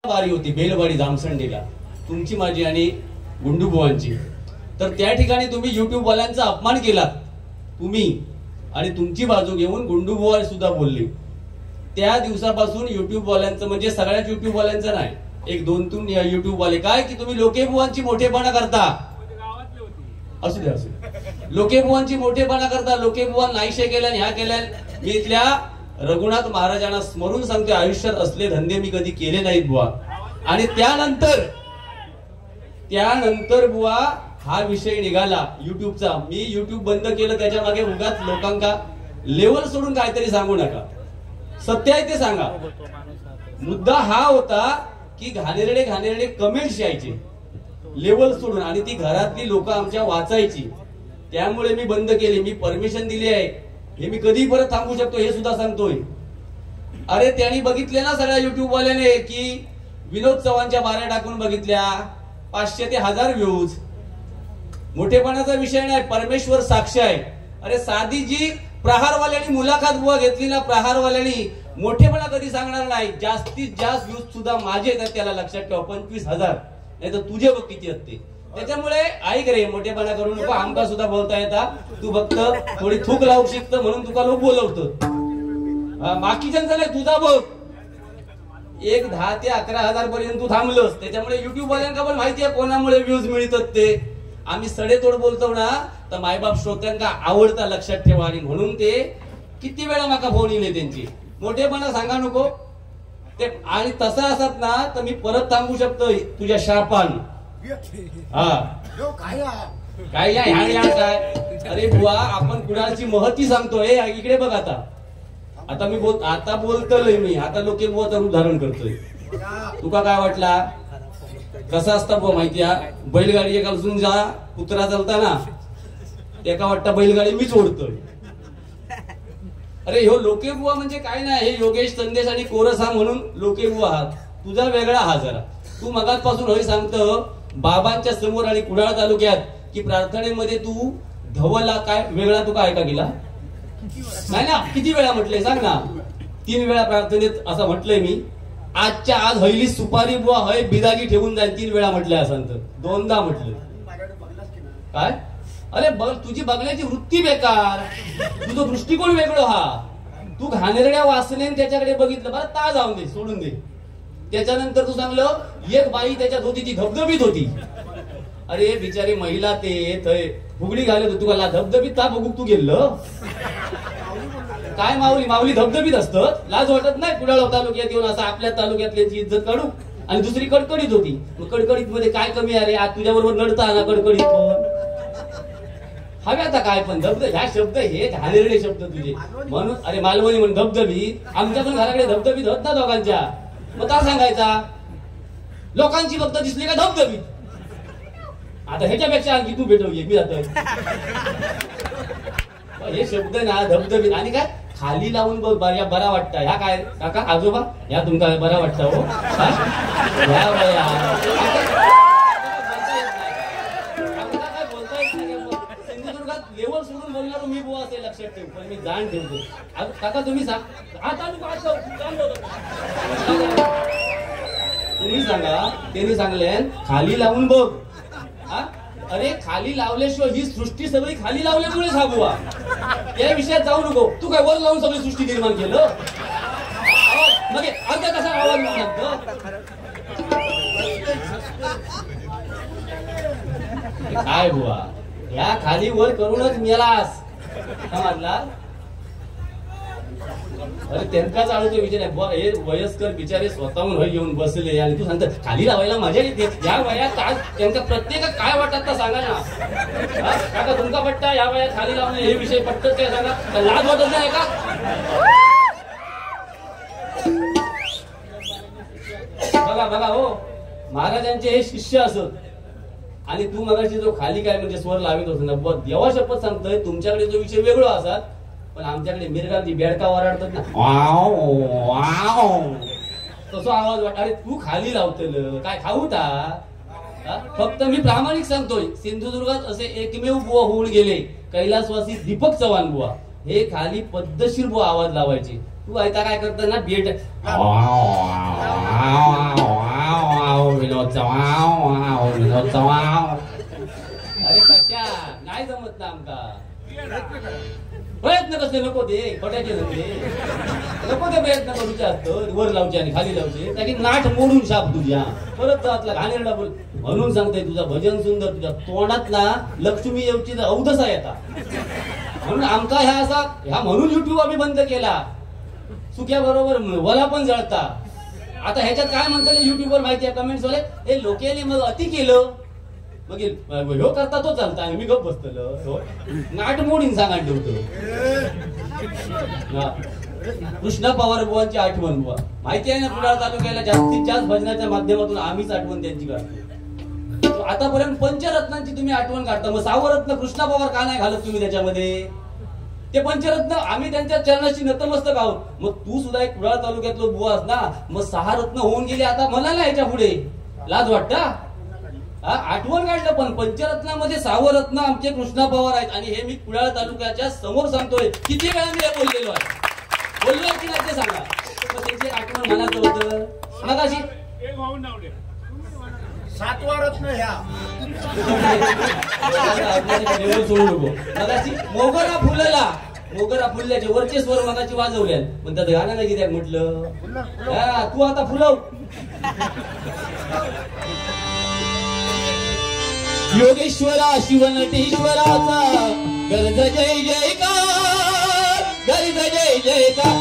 वारी होती बेलवाडी जामसंडीला, तुमची माझी आणि गुंडूबुवांची. तर त्या ठिकाणी तुम्ही युट्यूब वाल्यांचा अपमान केला, तुम्ही आणि तुमची बाजू घेऊन गुंडूबुवा सुद्धा बोलली. त्या दिवसापासून युट्यूब वाल्यांचं, म्हणजे सगळ्याच युट्यूब वाल्यांचं नाही, एक 2-3 युट्यूब वाले काय की तुम्ही लोकेबुवांची मोठेपणा करता. असू दे असू दे, लोकेबुवांची मोठेपणा करता. लोकेबुवा नाहीशे केल्या, ह्या केल्या. मी इथल्या रघुनाथ महाराजांना स्मरून सांगते, आयुष्यात असले धंदे मी कधी केले नाहीत बुवा. आणि त्यानंतर बुवा हा विषय निघाला युट्यूबचा. मी युट्यूब बंद केलं, त्याच्या मागे उगाच लोकांका लेवल सोडून काहीतरी सांगू नका, सत्य आहे ते सांगा. मुद्दा हा होता की घाणेरडे कमेंट्स यायचे लेवल सोडून, आणि ती घरातली लोक आमच्या वाचायची. त्यामुळे मी बंद केली. मी परमिशन दिली आहे, हे मी कधी परत थांबू शकतो हे सुद्धा सांगतोय. अरे त्यांनी बघितले ना सगळ्या युट्यूब वाल्याने की विनोद चव्हाणच्या बाऱ्या टाकून बघितल्या, 500 ते 1000 व्ह्यूज. मोठेपणाचा विषय नाही, परमेश्वर साक्ष आहे. अरे साधी जी प्रहारवाल्यांनी मुलाखत बुवा घेतली ना, प्रहारवाल्यांनी मोठेपणा कधी सांगणार नाही. जास्तीत जास्त व्ह्यूज सुद्धा माझे येतात, त्याला लक्षात ठेवा. 25,000, नाही तर तुझे बघ किती असते. त्याच्यामुळे ऐक रे, मोठेपणा करू नको. आमका सुद्धा बोलता येता, तू फक्त थोडी थूक लावू शकत म्हणून तुका लोक बोलवत. बाकीच्यांचा नाही, तुझा बघ. 10 ते 11,000 पर्यंत तू थांबलोस. त्याच्यामुळे युट्यूब वाल्यांना पण माहिती आहे कोणामुळे व्ह्यूज मिळतात ते. आम्ही सडेतोड बोलतो ना, तर मायबाप श्रोत्यांना आवडता, लक्षात ठेवा. आणि म्हणून ते किती वेळा माका फोन येईल त्यांची. मोठेपणा सांगा नको ते. आणि तसं असत ना तर मी परत थांबू शकतो तुझ्या शापान. हा काय काय. अरे बुवा, आपण कुणाची महती सांगतोय. इकडे बघ, आता मी आता बोलतोय मी, आता लोके बुवाचं रूप धारण करतोय. तुका काय वाटला कसा असता बुवा माहिती आहे? बैलगाडी एका जा कुत्रा चालता ना, एका वाटता बैलगाडी मीच ओढतोय. अरे ह्यो लोकेबुवा म्हणजे काय नाही, हे योगेश संदेश आणि कोरसा म्हणून लोकेबुवा आहात. तुझा वेगळा हा जरा. तू मगाचपासून होय सांगतो बाबांच्या समोर आणि कुडाळ तालुक्यात की प्रार्थनेमध्ये तू धवला काय वेगळा, तू काय का गेला नाही ना? किती वेळा म्हटलंय सांग ना? 3 वेळा प्रार्थनेत असं म्हटलंय मी. आजच्या आज हयली सुपारी बुवा हय बिदागी ठेवून जाईल. 3 वेळा म्हटलंय असं, 2दा म्हटलं. काय अरे बघ, तुझी बघण्याची वृत्ती बेकार, तुझा दृष्टिकोन वेगळं. हा तू घाणेरड्या वासने त्याच्याकडे बघितलं. बरं ता जाऊन दे, सोडून दे. त्याच्यानंतर तू सांगलं एक बाई त्याच्यात होती, ती धबधबीत होती. अरे बिचारी महिला ते फुगडी घालत होती, तुला धबधबीत ता बघू तू गेलं काय? माऊली धबधबीत असतं, लाज वाटत नाही? कुडाळ तालुक्यात येऊन असं आपल्या तालुक्यातल्याची इज्जत काढू. आणि दुसरी कडकडीत होती. कडकडीत मध्ये काय कमी? अरे आज तुझ्या बरोबर लढता ना कडकडीत पण हवे. आता काय पण ह्या शब्द हे घाणेरडे शब्द तुझे म्हणून. अरे मालवणी म्हणून धबधबी, आमच्या पण घराकडे धबधबीत होत ना दोघांच्या. मग का सांगायचा लोकांची फक्त दिसली का धबधबीत? आता ह्याच्यापेक्षा आणखी तू भेटवली मी जातोय. हे शब्द ना धबधबीत. आणि काय खाली लावून बघ बरा वाटतं. ह्या काय काका आजोबा, ह्या तुमका बरा वाटतं हो? लेवल सोडून बोलणार मी बुवा असे लक्षात ठेव. पण मी जाण ठेवतो. काका तुम्ही सांग, आता तुम्ही सांगा. त्यांनी सांगले खाली लावून बघ. अरे खाली लावल्याशिवाय ही सृष्टी सगळी खाली लावल्यामुळेच हा बुवा. या विषयात जाऊ नको. तू काय वर लावून सगळी सृष्टी निर्माण केलं? मग अर्धा कसा आवाज काय बुवा? या खाली वर करूनच मेलास समजला. अरे त्यांचा चालूचा विचार आहे. हे वयस्कर बिचारे स्वतःहून येऊन बसले आणि तू सांगत खाली लावायला मजा येते. या वयात त्यांचा प्रत्येक काय वाटत तर सांगा ना. काका तुमका पट्टा या वयात खाली लावणे हे विषय पटत काय सांगा? लाज वाटत नाही का? बघा हो, महाराजांचे हे शिष्य असत. आणि तू मगाशी जो खाली काय म्हणजे स्वर लावित होता ना, देवा शपथ सांगतोय तुमच्याकडे जो विषय वेगळा असतात, पण आमच्याकडे मिरगाची बेडका ओरडतात ना, तसं आवाज वाटत. अरे तू खाली लावतेल काय खाऊ ता? फक्त मी प्रामाणिक सांगतोय, सिंधुदुर्गात असे एकमेव बुवा होऊन गेले कैलासवासी दीपक चव्हाण बुवा. हे खाली पद्धतशीर बुवा आवाज लावायचे. तू ऐका काय करता ना बेड विनोद चव्हाण विनोद चव्हाण. अरे कशा नाही जमत ना आमका. प्रयत्न कसले नको ते खोट्याचे नको ते प्रयत्न करूचे असतं वर लावचे आणि खाली लावचे ताकी नाठ मोडून शाप तुझ्या परत जातला घाणेरडा बोल. म्हणून सांगते तुझा भजन सुंदर तुझ्या तोंडात ना लक्ष्मी येऊची अवधसा येतात. म्हणून आमका ह्या असा ह्या म्हणून युट्यूब आम्ही बंद केला. सुक्या बरोबर वला पण जळता. आता ह्याच्यात काय म्हणतात युट्यूबवर माहिती आहे कमेंट्स वाले हे लोकांनी मग अति केलं मग ह्यो करता तो चालता आणि मी गप बसतलो नाट मोडीन सांगा ठेवतो. कृष्णा पवार बुवांची आठवण बुवा माहिती आहे ना कुडाळ तालुक्याला जास्तीत जास्त भजनाच्या माध्यमातून आम्हीच आठवण त्यांची काढतो. आतापर्यंत पंचरत्नांची तुम्ही आठवण काढता मग सावरत्न कृष्णा पवार का नाही घालत तुम्ही त्याच्यामध्ये. ते पंचरत्न आम्ही त्यांच्या चरणाशी नतमस्तक आहोत. मग तू सुद्धा एक कुडाळ तालुक्यातलो बुवास ना मग 6 रत्न होऊन गेले आता मला ना ह्याच्या पुढे लाज वाटता. आठवण काढलं पण पंचरत्नामध्ये 6वं रत्न आमचे कृष्णा पवार आहेत आणि हे मी कुडाळ तालुक्याच्या समोर सांगतोय. किती वेळा मी हे बोललेलो आहे बोललोय की नाही ते सांगा. त्यांची आठवण मनाचं होतं मग अशी 7वा रत्न ह्या सोडू नको. मगाशी मोगरा फुलल्याचे वरचे स्वर मगाची वाजवल्या पण त्यात गाणं नाही किती म्हटलं तू आता फुलव. योगेश्वरा शिवनटेश्वराचा गर्ज जय जयकार गर्ज जय जयकार.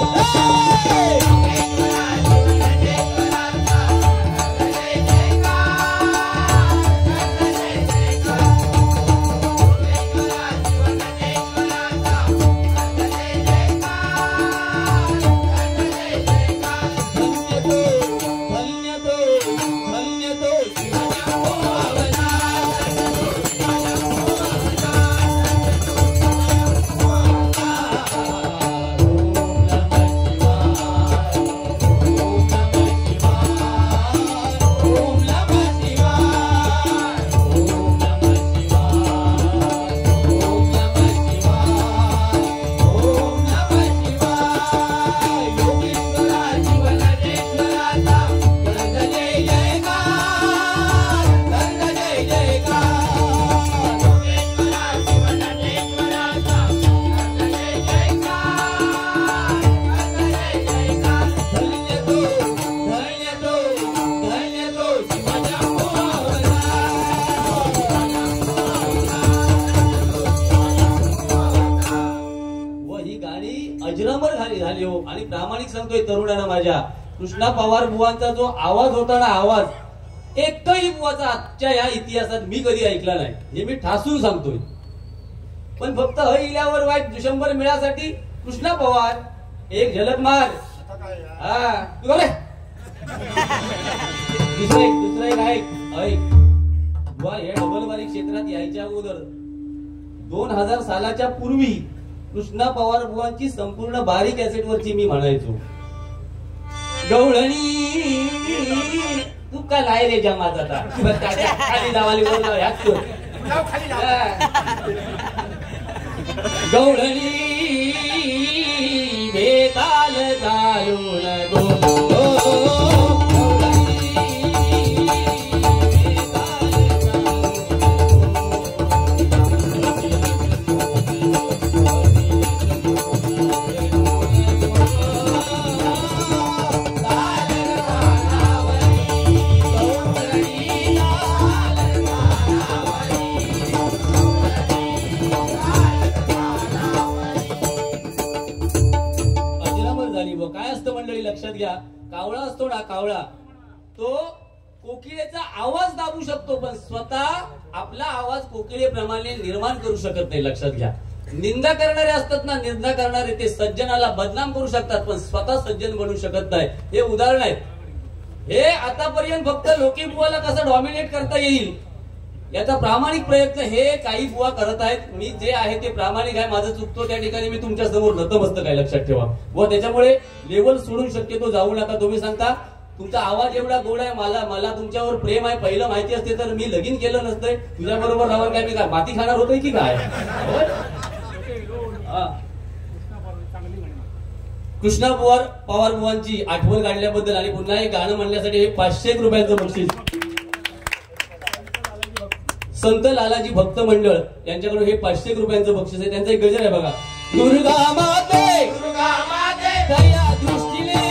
आणि प्रामाणिक सांगतोय तरुणांना माझ्या कृष्णा पवार बुवांचा जो आवाज होता ना आवाज एकही बुवाचा आजच्या या इतिहासात मी कधी ऐकला नाही हे मी ठासून सांगतोय. पण फक्त इल्यावर वाईट दुशंबर मिळासाठी कृष्णा पवार एक झलक मार तू बोले दुसरं एक ऐक बुवा हे डबलबारी क्षेत्रात यायच्या अगोदर 2000 सालाच्या पूर्वी कृष्णा पवार बुवांची संपूर्ण बारी कॅसेट वरची मी म्हणायचो. गवळणी तू का लाय रे जमात आता खाली लावाली वर लाव ह्याच गवळणी बेताल जाळून गो लक्षात घ्या. कावळा असतो ना कावळा तो कोकिळेचा आवाज दाबू शकतो पण स्वतः आपला आवाज कोकिळेप्रमाणे निर्माण करू शकत नाही. लक्षात घ्या. निंदा करणारे असतात ना निंदा करणारे ते सज्जनाला बदनाम करू शकतात पण स्वतः सज्जन बनू शकत नाही. हे उदाहरण आहे. हे आतापर्यंत फक्त लोकी बुवाला कसं डॉमिनेट करता येईल याचा प्रामाणिक प्रयत्न हे काही बुवा करत आहेत. मी जे आहे ते प्रामाणिक आहे. माझं चुकतो त्या ठिकाणी मी तुमच्या समोर नतमस्तक आहे लक्षात ठेवा. व त्याच्यामुळे लेवल सोडून शक्यतो जाऊ नका. तुम्ही सांगता तुमचा आवाज एवढा गोड आहे मला तुमच्यावर प्रेम आहे पहिलं माहिती असते तर मी लगीन केलं नसतंय तुझ्या बरोबर राहून काय मी काय माती खाणार होतोय की काय. कृष्णा पवार बुवांची आठवण काढल्याबद्दल आणि पुन्हा एक गाणं म्हणण्यासाठी हे 500 रुपयांचं बक्षीस संत लालाजी भक्त मंडळ यांच्याकडून हे 500 रुपयांचं बक्षीस आहे. त्यांचा एक गजर आहे बघा. दुर्गा माते दया दृष्टीने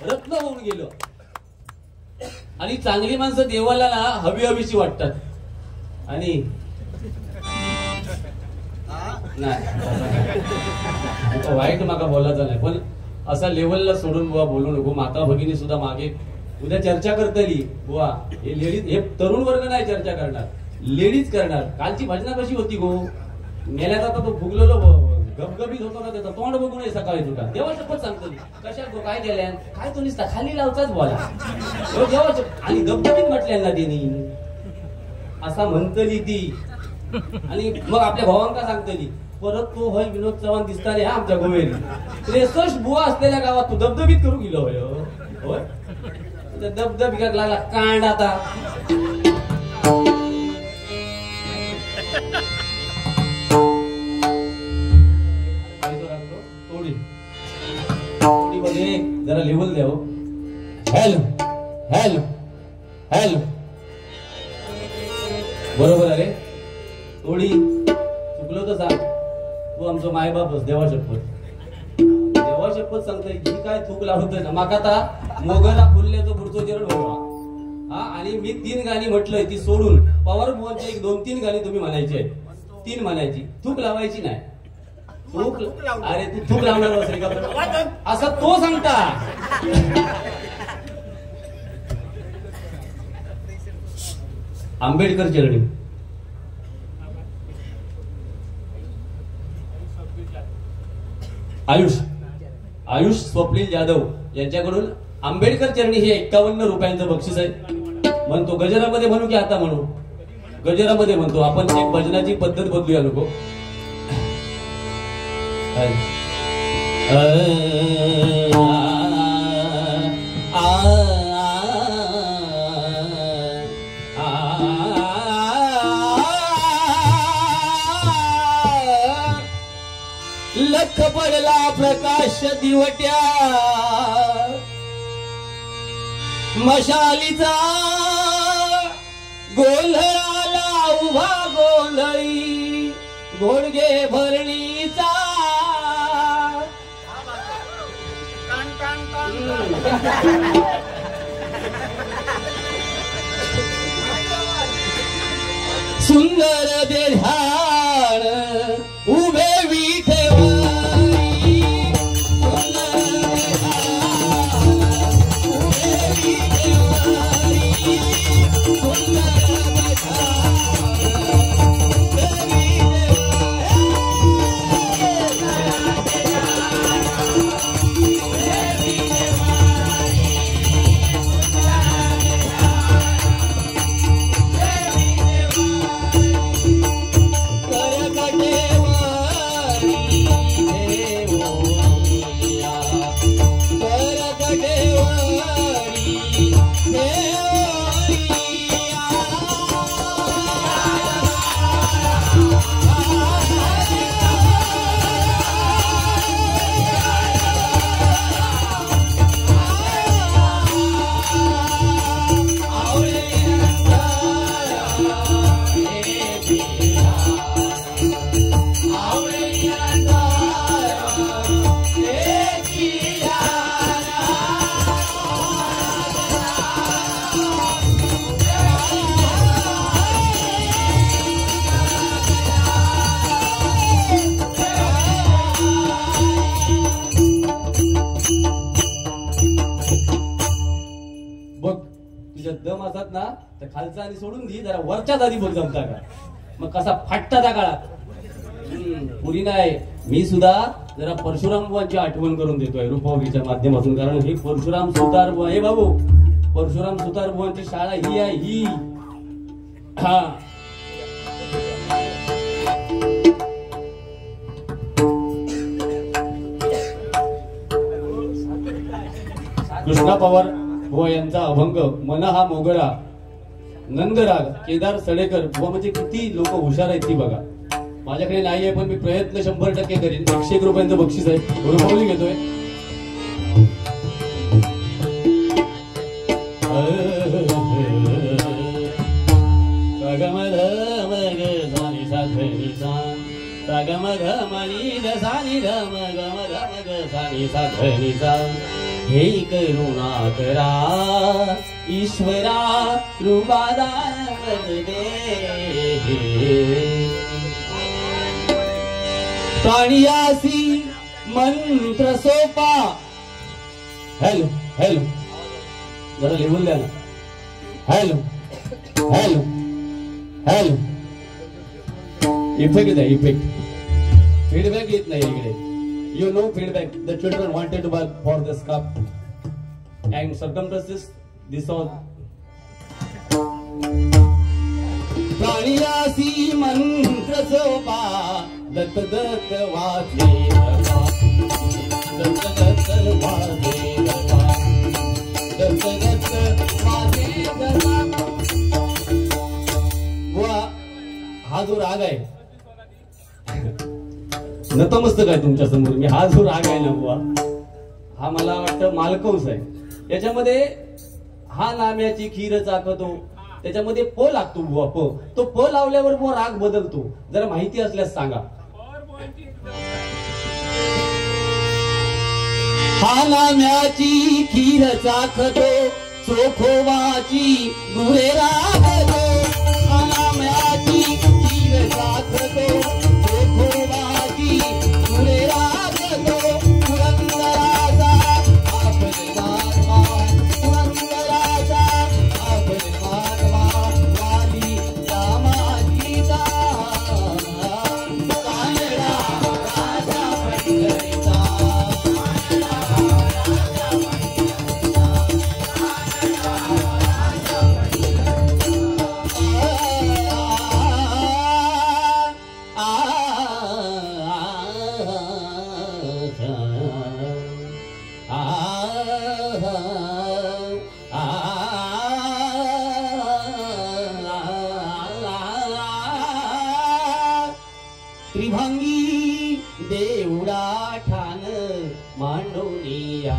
रत्न होऊन गेलं. आणि चांगली माणसं देवाला ना हवी हवीशी वाटतात. आणि नाही वाईट माका बोलायचं नाही, पण असा लेवलला सोडून बुवा बोलू नको. माता भगिनी सुद्धा मागे उद्या चर्चा करतली बुवा. हे लेडीज, हे तरुण वर्ग नाही चर्चा करणार, लेडीज करणार. कालची भजना कशी होती गो, मेल्याचा तो फुगलेलो गबगबीत होतो ना, त्याचा तोंड बघून सकाळी तुटा. देवा शपथ सांगतो कशा काय केल्या, काय तो निसता खाली लावचाच बोला. देवा आणि गबगबीत म्हटल्या ना तिने असा म्हणतली ती. आणि मग आपल्या भावांका सांगतली परत तो होय विनोद चव्हाण दिसता रे आमच्या गोवेरी 63 बुवा असलेल्या गावात तू दबदबीत करू गेलो होय. होय दबदबी लागला कांड आता. जरा लेवल द्या. हॅलो हॅलो हॅलो बरोबर आहे. थोडी चुकलो तर सांग, तू आमचं मायबापच. देवा शपथ, देवा शपथ सांगताय ही काय चूक लावतोय ना माका. आता मोगरा फुलल्याचं पुढचं जेवण बघा. हा आणि मी 3 गाणी म्हटलंय ती सोडून पवार बुवांची 1-2-3 गाणी तुम्ही म्हणायची आहेत. 3 म्हणायची, चूक लावायची नाही. अरे तू थूक लावणार असेल का असं तो सांगता. आंबेडकर चरणी आयुष स्वप्नील जाधव यांच्याकडून आंबेडकर चरणी हे 51 रुपयांचं बक्षीस आहे. म्हणतो गजरामध्ये म्हणू की आता म्हणू? गजरामध्ये म्हणतो. आपण एक भजनाची पद्धत बदलूया नको. लख पडला प्रकाश दिवट्या मशालीचा गोंधळाला उभा गोंधळी घोडगे भरणीचा सुंदर दे ध्यान उभे विठेवारी जमत ना तर खालचा आणि सोडून दी, जरा वरच्याच आधी बघ जमता का, मग कसा फाटता त्या काळात. पुरी नाही, मी सुद्धा जरा परशुराम बुवांची आठवण करून देतोय रूपावलीच्या माध्यमातून, कारण हे परशुराम सुतार बुवा, हे बाबू परशुराम सुतार बुवांची शाळा ही आहे ही. हा कृष्णा पवार बुवा यांचा अभंग मन हा मोगरा, नंदराग, केदार सडेकर बुवा, म्हणजे किती लोक हुशार आहेत ती बघा. माझ्याकडे नाहीये पण मी प्रयत्न 100% करीन. 101 रुपयांचं बक्षीस आहे, रूपावली घेतोय. हे करुणा करा ईश्वरा कृपादान दे, प्राणियासी मंत्र सोपा. हॅलो हॅलो जरा लेवल द्या ना. हॅलो हॅलो हॅलो इफेक्ट द्या, इफेक्ट. फीडबॅक येत नाही इकडे. You know feedback. The children wanted to buy for this cup, and circumstances this all. प्राणियासी मंत्र सोपा, दत्त दत्त वाचे दत्त दत्त वाचे दत्त दत्त वाचे. बुवा हा जो राग आहे नतमस्तक आहे तुमच्या समोर मी. हा जो राग आहे ना बुवा, हा मला वाटतं मालकंस आहे. याच्यामध्ये हा नाम्याची खीर चाकतो, त्याच्यामध्ये प लागतो बुवा. तो प लावल्यावर बुवा राग बदलतो. जरा माहिती असल्यास सांगा. हा नाम्याची खीर चाकतो, चोखोवाची गुरे रागतो. हा नाम्याची खीर चाकतो, चोखोवाची गुरे रागतो. पुरंदराचा आपण महात्मा, पुरंदराचा आपण महात्मा, वाली रामाजीचा कानडा राजा पंढरीचा. त्रिभंगी देवळा ठाण मांडोनिया.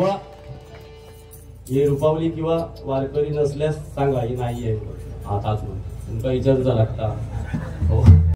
बुवा हे रुपावली किंवा वारकरी नसल्यास सांगा, ही नाही आहे आताच तुमका विचारूचा लागता. हो